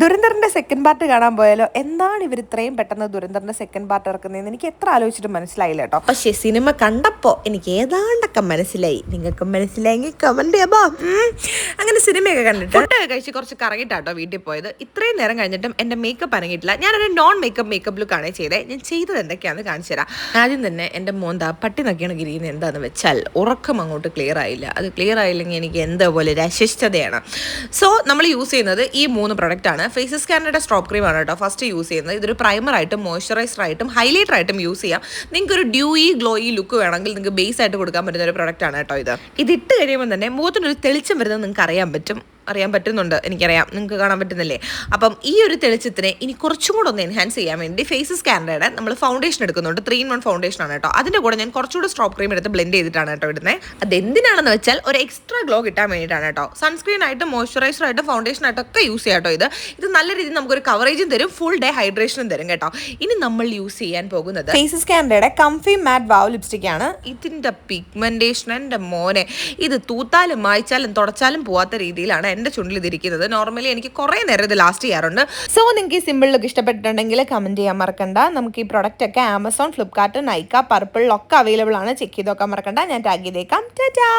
ദുരന്തറിന്റെ second part കാണാൻ പോയാലോ? എന്താണ് ഇവർ ഇത്രയും പെട്ടെന്ന് ദുരന്തറിന്റെ സെക്കൻഡ് പാർട്ട് ഇറക്കുന്നതെന്ന് എനിക്ക് എത്ര ആലോചിച്ചിട്ട് മനസ്സിലായില്ല കേട്ടോ. പക്ഷേ സിനിമ കണ്ടപ്പോൾ എനിക്ക് ഏതാണ്ടൊക്കെ മനസ്സിലായി. നിങ്ങൾക്ക് മനസ്സിലായെങ്കിൽ കമന്റ് ചെയ്യാമോ? അങ്ങനെ സിനിമയൊക്കെ കണ്ടിട്ട് ഫുഡൊക്കെ കഴിച്ച് കുറച്ച് കറങ്ങിയിട്ടാട്ടോ വീട്ടിൽ പോയത്. ഇത്രയും നേരം കഴിഞ്ഞിട്ടും എൻ്റെ മേക്കപ്പ് അനങ്ങിയിട്ടില്ല. ഞാനൊരു നോൺ മേക്കപ്പ് ലുക്കാണ് ചെയ്തത്. ഞാൻ ചെയ്തത് എന്തൊക്കെയാണെന്ന് കാണിച്ചു തരാം. ആദ്യം തന്നെ എൻ്റെ മോന്താ പട്ടി നക്കിയാണ് ഗിരിയുന്നത്. എന്താണെന്ന് വെച്ചാൽ ഉറക്കം അങ്ങോട്ട് ക്ലിയർ ആയില്ല. അത് ക്ലിയർ ആയില്ലെങ്കിൽ എനിക്ക് എന്താ പോലെ ഒരു അസ്വസ്ഥതയാണ്. സോ നമ്മൾ യൂസ് ചെയ്യുന്നത് ഈ 3 പ്രൊഡക്റ്റാണ്. ഫേസസ് സ്കാനറുടെ സ്ട്രോപ്പ് ക്രീമാണ് കേട്ടോ ഫസ്റ്റ് യൂസ് ചെയ്യുന്നത്. ഇതൊരു പ്രൈമറായിട്ടും മോയ്സ്ചറൈസറായിട്ടും ഹൈലൈറ്ററായിട്ടും യൂസ് ചെയ്യാം. നിങ്ങൾക്ക് ഒരു ഡ്യൂയി ഗ്ലോയി ലുക്ക് വേണമെങ്കിൽ നിങ്ങൾക്ക് ബേസ് ആയിട്ട് കൊടുക്കാൻ പറ്റുന്ന ഒരു പ്രൊഡക്റ്റാണ് കേട്ടോ ഇത്. ഇതിട്ട് കഴിയുമ്പോൾ തന്നെ മുഖത്തിനൊരു തെളിച്ചം വരുന്നത് നിങ്ങൾക്ക് അറിയാൻ പറ്റുന്നുണ്ട്. എനിക്കറിയാം, നിങ്ങൾക്ക് കാണാൻ പറ്റുന്നില്ലേ? അപ്പം ഈ ഒരു തെളിച്ചത്തിനെ ഇനി കുറച്ചും കൂടെ ഒന്ന് എൻഹാൻസ് ചെയ്യാൻ വേണ്ടി ഫേസസ് സ്കാനറുടെ നമ്മൾ ഫൗണ്ടേഷൻ എടുക്കുന്നുണ്ട്. 3-in-1 ഫൗണ്ടേഷൻ ആണ് കേട്ടോ. അതിൻ്റെ കൂടെ ഞാൻ കുറച്ചുകൂടെ സ്ട്രോപ്പ് ക്രീം എടുത്ത് ബ്ലെൻഡ് ചെയ്തിട്ടാണ് കേട്ടോ ഇടുന്നത്. അതെന്തിനാണെന്ന് വെച്ചാൽ ഒരു എക്സ്ട്രാ ഗ്ലോ കിട്ടാൻ വേണ്ടിയിട്ടാണ് കേട്ടോ. സൺസ്ക്രീൻ ആയിട്ടും മോയ്സ്ചറൈസർ ആയിട്ടും ഫൗണ്ടേഷൻ ആയിട്ടൊക്കെ യൂസ് ചെയ്യാം കേട്ടോ. ഇത് നല്ല രീതിയിൽ നമുക്കൊരു കവറേജും തരും, ഫുൾ ഡേ ഹൈഡ്രേഷനും തരും കേട്ടോ. ഇനി നമ്മൾ യൂസ് ചെയ്യാൻ പോകുന്നത് ഫേസസ് സ്കാനറുടെ കംഫി മാറ്റ് വാവ് ലിപ്സ്റ്റിക് ആണ്. ഇതിൻ്റെ പിഗ്മെന്റേഷൻ എൻ്റെ മോനെ, ഇത് തൂത്താലും മായ്ച്ചാലും തുടച്ചാലും പോവാത്ത രീതിയിലാണ് എൻ്റെ ചുണ്ടിൽ ഇതിരിക്കുന്നത്. നോർമലി എനിക്ക് കുറേ നേരം ഇത് ലാസ്റ്റ് ചെയ്യാറുണ്ട്. സോ നിങ്ങൾക്ക് ഈ സിമ്പിൾ ലുക്ക് ഇഷ്ടപ്പെട്ടിട്ടുണ്ടെങ്കിൽ കമന്റ് ചെയ്യാൻ മറക്കണ്ട. നമുക്ക് ഈ പ്രൊഡക്റ്റ് ഒക്കെ ആമസോൺ, ഫ്ലിപ്കാർട്ട്, നൈക്ക, പർപ്പിളിലൊക്കെ അവൈലബിൾ ആണ്. ചെക്ക് ചെയ്ത് നോക്കാൻ മറക്കണ്ട. ഞാൻ ടാഗ് ചെയ്തേക്കാം. ടാറ്റാ.